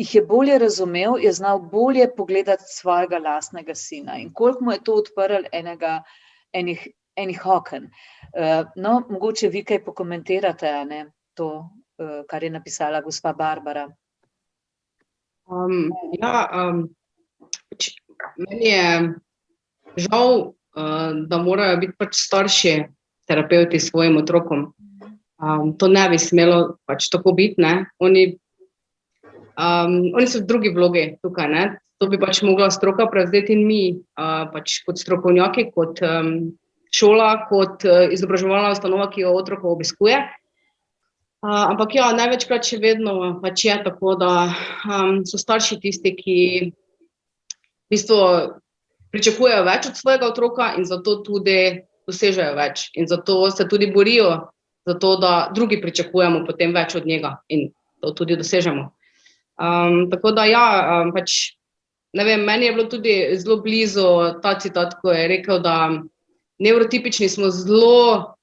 jih je bolje razumel, je znal bolje pogledati svojega lastnega sina in koliko mu je to odprlo enih oken. No, mogoče vi kaj pokomentirate, to, kar je napisala gospa Barbara. Meni je žal, da morajo biti pač starši terapevti s svojim otrokom. To ne bi smelo pač tako biti, Oni so v drugi vlogi tukaj, To bi pač mogla stroka prevzeti in mi, pač kot strokovnjaki, kot šola, kot izobraževalna ustanova, ki jo otrok obiskuje. Ampak ja, največkrat še vedno pač je tako, da so starši tisti, ki v bistvu pričakujejo več od svojega otroka in zato tudi dosežejo več. In zato se tudi borijo, zato da drugi pričakujemo potem več od njega in to tudi dosežemo. Tako da ja, pač ne vem, meni je bilo tudi zelo blizu ta citat, ko je rekel, da nevrotipični smo zelo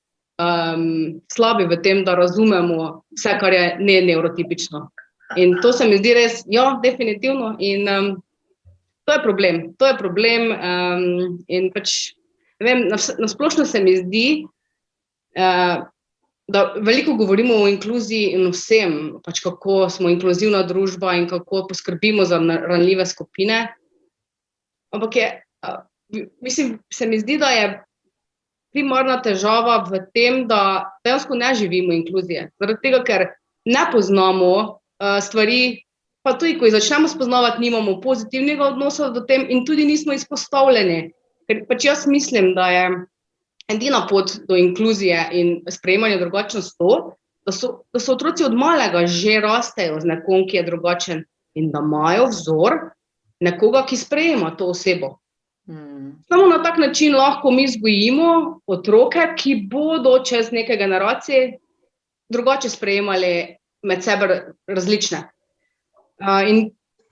slabi v tem, da razumemo vse, kar je nevrotipično. In to se mi zdi res, ja, definitivno. In to je problem. In pač ne vem, na splošno se mi zdi, da veliko govorimo o inkluziji in vsem, pač kako smo inkluzivna družba in kako poskrbimo za ranljive skupine. Ampak mislim, se mi zdi, da je primarna težava v tem, da dejansko ne živimo inkluzije. Zaradi tega, ker ne poznamo stvari, pa tudi, ko jih začnemo spoznavati, nimamo pozitivnega odnosa do tem in tudi nismo izpostavljeni. Ker pač jaz mislim, da je edina pot do inkluzije in sprejemanja drugačnosti to, da so otroci od malega že rastejo z nekom, ki je drugačen in da imajo vzor nekoga, ki sprejema to osebo. Samo na tak način lahko mi vzgojimo otroke, ki bodo čez neke generacije drugače sprejemali med sebe različne. In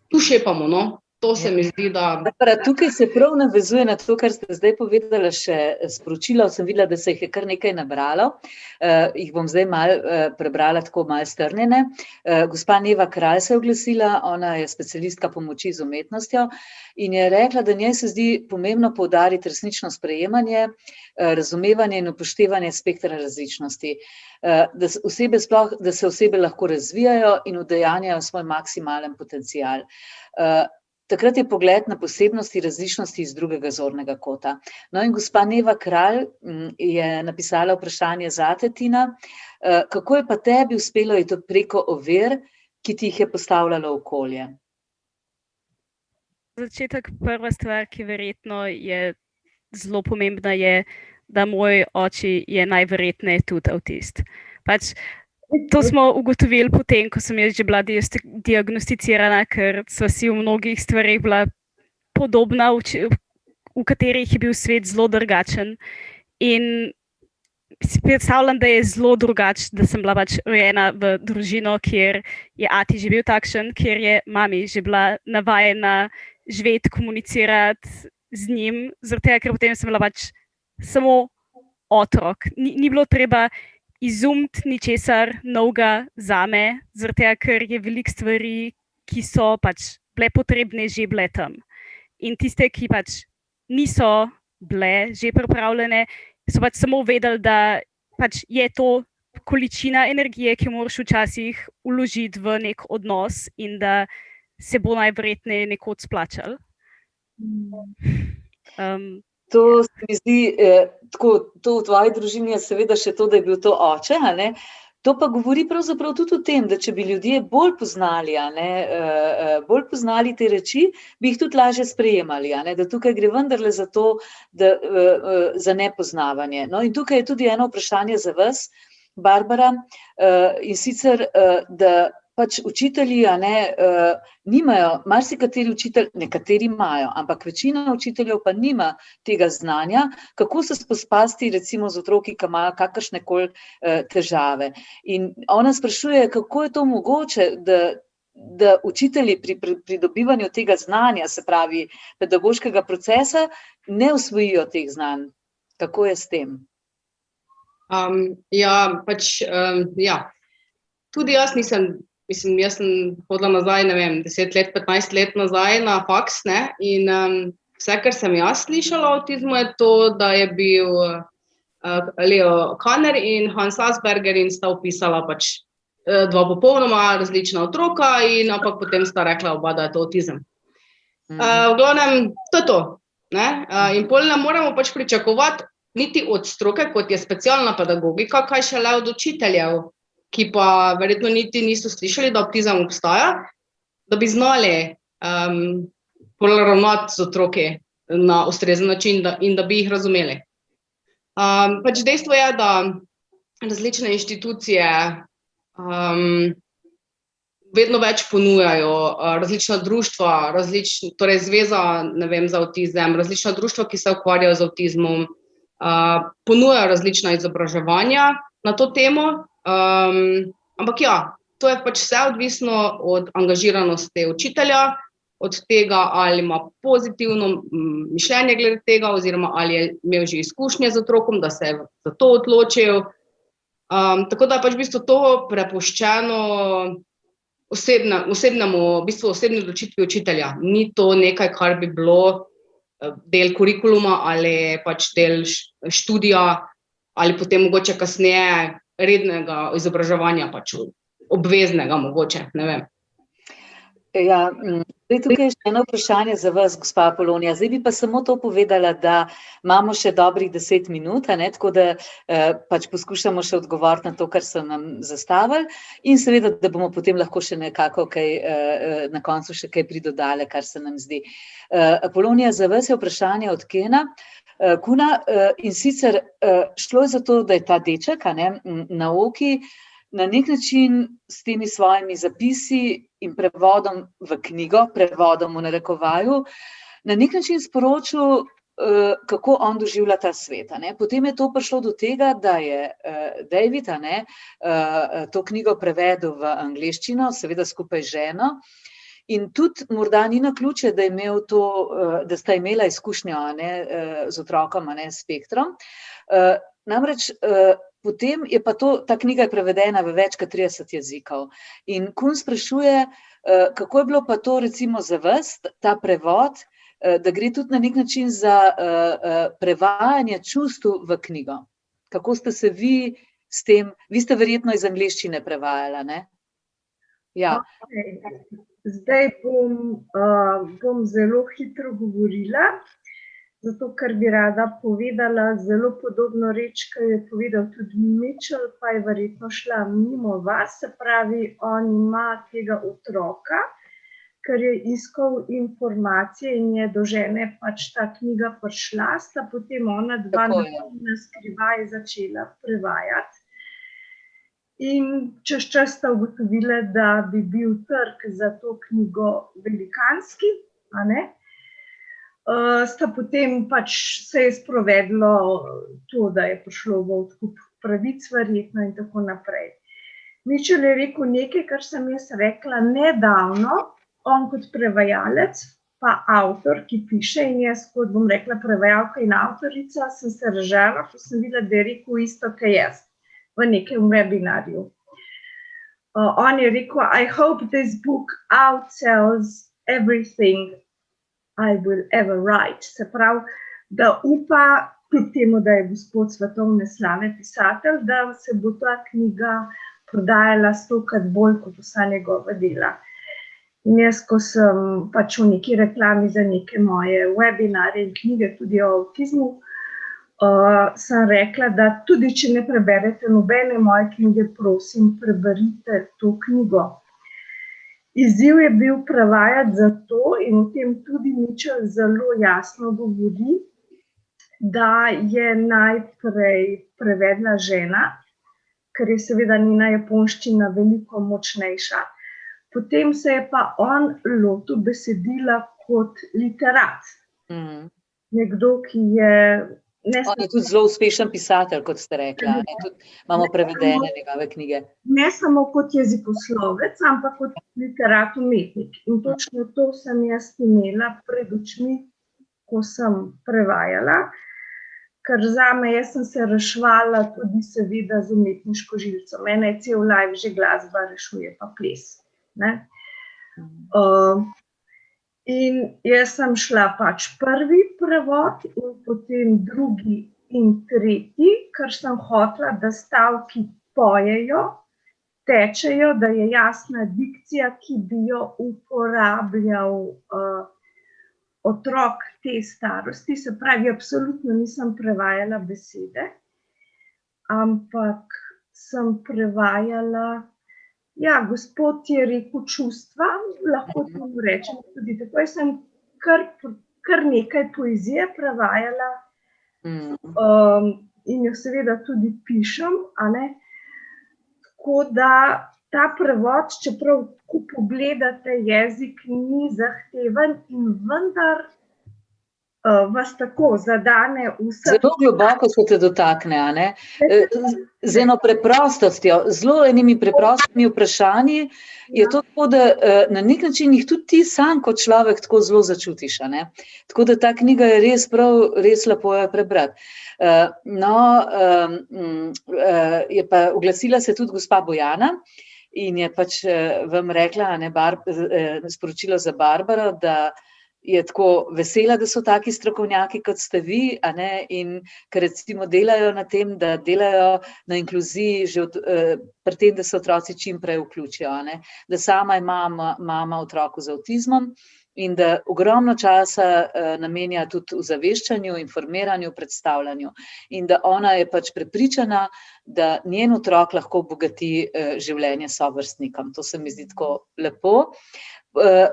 tu šepamo, no. To se mi zdi, da... Tukaj se prav navezuje na to, kar ste zdaj povedala še sporočila. Sem videla, da se jih je kar nekaj nabralo. Jih bom zdaj malo prebrala, tako malo strnjene. Gospa Neva Kralj se je oglasila, ona je specialistka pomoči z umetnostjo in je rekla, da njej se zdi pomembno poudariti resnično sprejemanje, razumevanje in upoštevanje spektra različnosti. Da se osebe lahko razvijajo in udejanjajo svoj maksimalen potencial. Takrat je pogled na posebnosti različnosti iz drugega zornega kota. No in gospa Neva Kralj je napisala vprašanje zate, Tina. Kako je pa tebi uspelo iti preko ovir, ki ti jih je postavljalo okolje? Začetek, prva stvar, ki verjetno je zelo pomembna, je, da moj oči je najverjetneje tudi avtist. Pač to smo ugotovili potem, ko sem jaz že bila diagnosticirana, ker sva si v mnogih stvarih bila podobna, v katerih je bil svet zelo drugačen. In si predstavljam, da je zelo drugače, da sem bila pač rojena v družino, kjer je ati že bil takšen, kjer je mami že bila navajena živeti, komunicirati z njim, zaradi tega, ker potem sem bila pač samo otrok. Ni bilo treba izumiti ničesar novega zame, zaradi tega, ker je veliko stvari, ki so pač bile potrebne, že bile tam. In tiste, ki pač niso bile že pripravljene, so pač samo vedeli, da pač je to količina energije, ki jo moraš včasih vložiti v nek odnos in da se bo najverjetneje nekoč splačal. To se mi zdi, to v tvoji družini je seveda še to, da je bil to oče, a ne? To pa govori pravzaprav tudi o tem, da če bi ljudje bolj poznali, bolj poznali te reči, bi jih tudi lažje sprejemali, da tukaj gre vendarle za to, za nepoznavanje. No in tukaj je tudi eno vprašanje za vas, Barbara, in sicer, da pač učitelji nimajo, marsikateri učitelj, nekateri imajo, ampak večina učiteljev pa nima tega znanja, kako se spopasti recimo z otroki, ki imajo kakršnekoli težave. In ona sprašuje, kako je to mogoče, da učitelji pri pridobivanju tega znanja, se pravi pedagoškega procesa, ne usvojijo teh znanj. Kako je s tem? Tudi jaz nisem. Mislim, jaz sem hodila nazaj, ne vem, 10 let, 15 let nazaj na faks, ne, in vse, kar sem jaz slišala o avtizmu, je to, da je bil Leo Kanner in Hans Asperger in sta opisala pač dva popolnoma različna otroka in ampak potem sta rekla oba, da je to avtizem. V glavnem, to je to, ne, in pol ne moramo pač pričakovati niti od stroke, kot je specialna pedagogika, kaj šele od učiteljev, ki pa verjetno niti niso slišali, da avtizem obstaja, da bi znali ravnati z otroki na ustrezen način in da bi jih razumeli. Pač dejstvo je, da različne inštitucije vedno več ponujajo, različna društva, torej zveza, ne vem, za avtizem, različna društva, ki se ukvarjajo z avtizmom, ponujajo različna izobraževanja na to temo. Ampak ja, to je pač vse odvisno od angažiranosti učitelja, od tega, ali ima pozitivno mišljenje glede tega, oziroma ali je imel že izkušnje z otrokom, da se je za to odločil. Tako da je pač v bistvu to prepuščeno osebni odločitvi učitelja. Ni to nekaj, kar bi bilo del kurikuluma ali pač del študija ali potem mogoče kasneje rednega izobraževanja, pač obveznega mogoče, ne vem. Ja, tukaj je še eno vprašanje za vas, gospa Apolonija. Zdaj bi pa samo to povedala, da imamo še dobrih 10 minut, tako da pač poskušamo še odgovoriti na to, kar so nam zastavili in seveda, da bomo potem lahko še nekako na koncu še kaj pridodali, kar se nam zdi. Apolonija, za vas je vprašanje od Kuna in sicer šlo je za to, da je ta deček, Naoki, na nek način s temi svojimi zapisi in prevodom v knjigo, prevodom v narekovaju, na nek način sporočil, kako on doživlja ta svet. Potem je to prišlo do tega, da je David to knjigo prevedel v angleščino, seveda skupaj z ženo, in tudi morda ni naključje, da sta imela izkušnjo z otrokom, s spektrom. Namreč potem je pa ta knjiga je prevedena v več kot 30 jezikov. In Kun sprašuje, kako je bilo pa to recimo za vas, ta prevod, da gre tudi na nek način za prevajanje čustev v knjigo. Kako ste se vi s tem, vi ste verjetno iz angleščine prevajala, ne? Ja. Zdaj bom zelo hitro govorila, zato ker bi rada povedala zelo podobno reč, ki je povedal tudi Mitchell, pa je verjetno šla mimo vas, se pravi, on ima tega otroka, ker je iskal informacije in je do žene pač ta knjiga prišla, sta potem ona dva na skrivaj začela prevajati. In čez čas sta ugotovila, da bi bil trg za to knjigo velikanski, sta potem pač se je sprovedlo to, da je prišlo v odkup pravic verjetno in tako naprej. Mitchell je rekel nekaj, kar sem jaz rekla nedavno, on kot prevajalec, pa avtor, ki piše, in jaz, kot bom rekla, prevajalka in avtorica, sem se razžalila, ko sem videla, da je rekel isto, kaj jaz v nekem webinarju. On je rekel, I hope this book outsells everything I will ever write. Se pravi, da upa, kljub temu, da je gospod svetovne slave pisatelj, da se bo ta knjiga prodajala stokrat bolj kot vsa njegova dela. In jaz, ko sem pač v neki reklami za neke moje webinarje in knjige, tudi o avtizmu, sem rekla, da tudi če ne preberete nobene moje knjige, prosim, preberite to knjigo. Izziv je bil prevajati zato, in o tem tudi Mitchell zelo jasno govori, da je najprej prevedla žena, ker je seveda njena japonščina veliko močnejša. Potem se je pa on lotil besedila kot literat. Nekdo, ki je... On je tudi zelo uspešen pisatelj, kot ste rekla. Tudi imamo prevedene njegove knjige. Ne samo kot jezikoslovec, ampak kot literat umetnik. In točno to sem jaz imela pred očmi, ko sem prevajala. Ker zame, jaz sem se reševala tudi seveda z umetniško žilico. Mene je cel live že glasba rešuje, pa ples. In jaz sem šla pač prvi prevod in potem drugi in tretji, ker sem hotela, da stavki pojejo, tečejo, da je jasna dikcija, ki bi jo uporabljal otrok te starosti. Se pravi, absolutno nisem prevajala besede, ampak sem prevajala, ja, gospod je rekel čustva, lahko to rečem tudi tako. Jaz sem kar nekaj poezije prevajala in jo seveda tudi pišem, tako da ta prevod, čeprav ko pogledate jezik, ni zahteven in vendar vas tako zadane vse. Zelo globoko se te dotakne, z eno preprostostjo, zelo enimi preprostimi vprašanji je to tako, da na nek način jih tudi ti sam kot človek tako zelo začutiš. Tako da ta knjiga je res prav, res lepo jo prebrati. Je pa oglasila se tudi gospa Bojana in je pač vam rekla, sporočilo za Barbaro, da je tako vesela, da so taki strokovnjaki, kot ste vi, a ne, in ker recimo delajo na tem, da delajo na inkluziji že pri tem, da se otroci čim prej vključijo, a ne, da sama je mama otroku z avtizmom in da ogromno časa namenja tudi ozaveščanju, informiranju, predstavljanju in da ona je pač prepričana, da njen otrok lahko obogati življenje sovrstnikom. To se mi zdi tako lepo.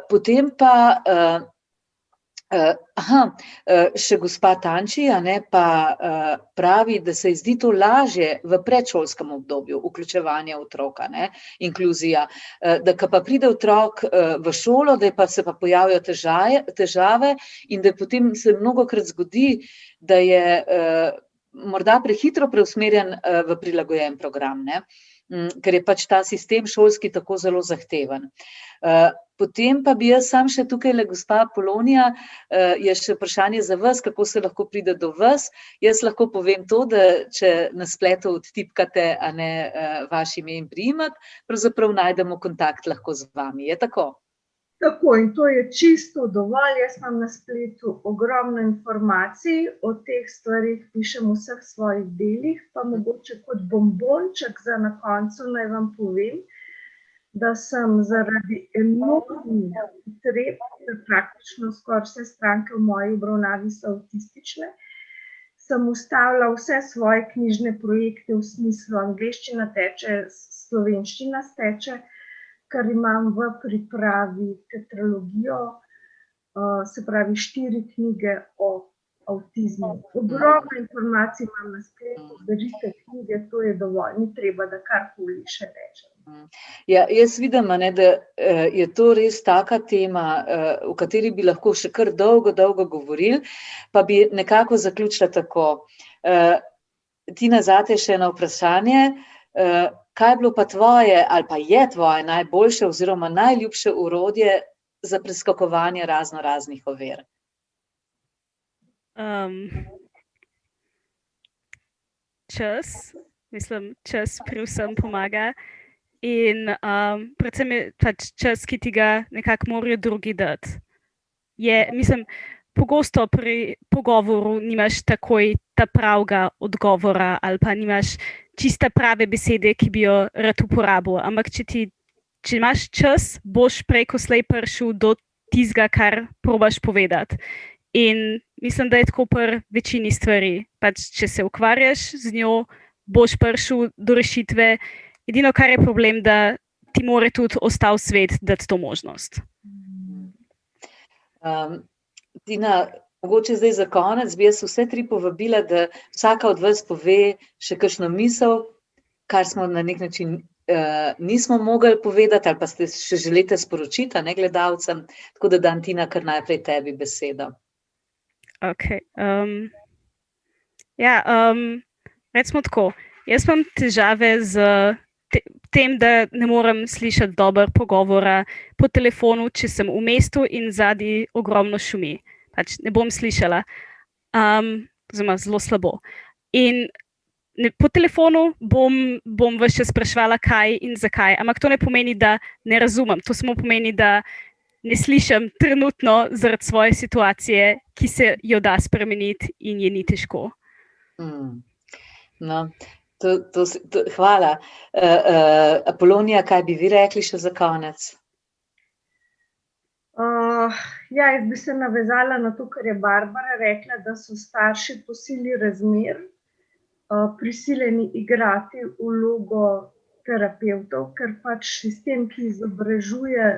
Potem pa še gospa Tanči, a ne, pa pravi, da se ji zdi to lažje v predšolskem obdobju, vključevanje otroka, ne, inkluzija, da ko pa pride otrok v šolo, da pa se pa pojavijo težave in da potem se mnogokrat zgodi, da je morda prehitro preusmerjen v prilagojen program, ne, ker je pač ta sistem šolski tako zelo zahteven. Potem pa bi jaz sam še tukaj, gospa Polonija, je še vprašanje za vas, kako se lahko pride do vas. Jaz lahko povem to, da če na spletu odtipkate, a ne, vaš ime in priimek, pravzaprav najdemo kontakt lahko z vami. Je tako? Tako, in to je čisto dovolj. Jaz imam na spletu ogromno informacij, o teh stvarih pišem v vseh svojih delih, pa mogoče kot bombonček za na koncu naj vam povem, da sem zaradi enormnih potreb, da praktično skoraj vse stranke v moji obravnavi so avtistične, sem ustavila vse svoje knjižne projekte v smislu angleščina teče, slovenščina steče, ker imam v pripravi tetralogijo, se pravi 4 knjige o avtizmu. Ogromno informacij imam na spletu, berite knjige, to je dovolj, ni treba, da karkoli še rečem. Ja, jaz vidim, a ne, da je to res taka tema, o kateri bi lahko še kar dolgo govorili, pa bi nekako zaključila tako. Tina, zate še eno vprašanje. Kaj je bilo pa tvoje, ali pa je tvoje najboljše oziroma najljubše orodje za preskakovanje raznih ovir? Čas, mislim, čas pri vsem pomaga. In predvsem je pač čas, ki ti ga nekako morajo drugi dati. Mislim, pogosto pri pogovoru nimaš takoj ta pravega odgovora ali pa nimaš čiste prave besede, ki bi jo rad uporabil. Ampak če imaš čas, boš prej ko slej prišel do tistega, kar probaš povedati. In mislim, da je tako pri večini stvari. Pač, če se ukvarjaš z njo, boš prišel do rešitve. Edino, kar je problem, da ti mora tudi ostal svet dati to možnost. Tina, mogoče zdaj za konec bi jaz vse 3 povabila, da vsaka od vas pove še kakšno misel, kar smo na nek način nismo mogli povedati ali pa ste še želite sporočiti, ne, gledalcem, tako da dam, Tina, kar najprej tebi besedo. Ok. Recimo tako, jaz imam težave z tem, da ne morem slišati dobro pogovora po telefonu, če sem v mestu in zadaj ogromno šumi. Pač ne bom slišala. Oziroma zelo slabo. In po telefonu bom vas še spraševala, kaj in zakaj. Ampak to ne pomeni, da ne razumem. To samo pomeni, da ne slišim trenutno zaradi svoje situacije, ki se jo da spremeniti in je ni težko. No. Hvala. Polonija, kaj bi vi rekli še za konec? Jaz bi se navezala na to, kar je Barbara rekla, da so starši po sili razmer prisiljeni igrati vlogo terapevtov, ker pač sistem, ki izobražuje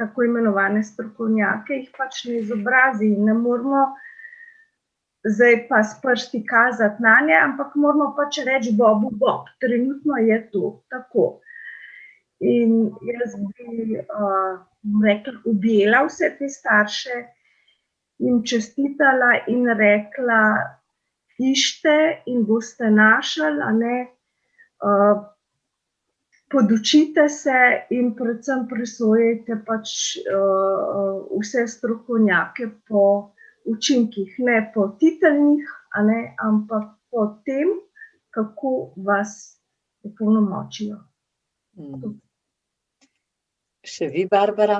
tako imenovane strokovnjake, jih pač ne izobrazi in ne moramo zdaj pa s prsti kazati na nje, ampak moramo pač reči Bobu Bob, trenutno je to tako. In jaz bi rekla, objela vse te starše, jim čestitala in rekla, iščite in boste našli, a ne, podučite se in predvsem presojajte pač vse strokovnjake po učinkih, ne po titeljnih, a ne, ampak po tem, kako vas opolnomočijo. Še vi, Barbara?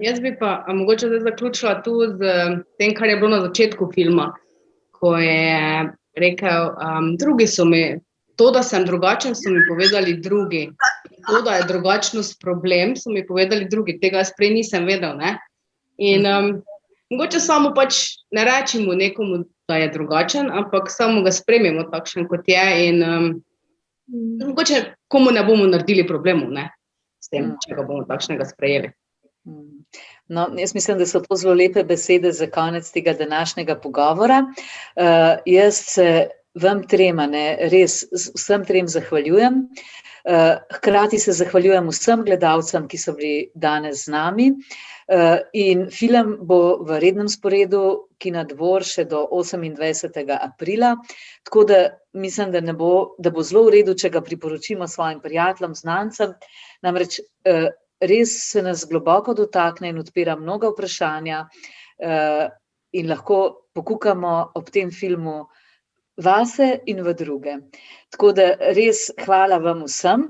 Jaz bi pa mogoče zdaj zaključila tu z tem, kar je bilo na začetku filma, ko je rekel, drugi so mi, to, da sem drugačen, so mi povedali drugi. To, da je drugačnost problem, so mi povedali drugi. Tega jaz prej nisem vedel, ne? In mogoče samo pač ne rečemo nekomu, da je drugačen, ampak samo ga sprejmemo takšen, kot je in mogoče komu ne bomo naredili problemov, ne? S tem, če ga bomo takšnega sprejeli. No, jaz mislim, da so to zelo lepe besede za konec tega današnjega pogovora. Jaz se vam trema, res vsem trem zahvaljujem. Hkrati se zahvaljujem vsem gledalcem, ki so bili danes z nami. In film bo v rednem sporedu Kina Dvor še do 28. aprila, tako da mislim, da bo zelo v redu, če ga priporočimo svojim prijateljem, znancem, namreč res se nas globoko dotakne in odpira mnoga vprašanja in lahko pokukamo ob tem filmu vase in v druge. Tako da res hvala vam vsem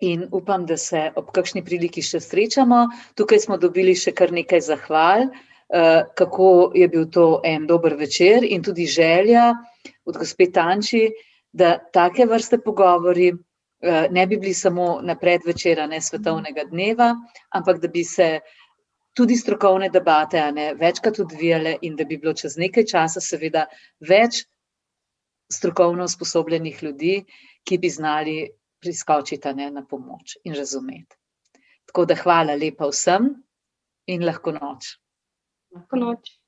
in upam, da se ob kakšni priliki še srečamo. Tukaj smo dobili še kar nekaj zahval, kako je bil to en dober večer in tudi želja od gospe Tanči, da take vrste pogovori ne bi bili samo na predvečera svetovnega dneva, ampak da bi se tudi strokovne debate večkrat odvijale in da bi bilo čez nekaj časa seveda več strokovno usposobljenih ljudi, ki bi znali priskočiti na pomoč in razumeti. Tako da hvala lepa vsem in lahko noč. Lahko noč.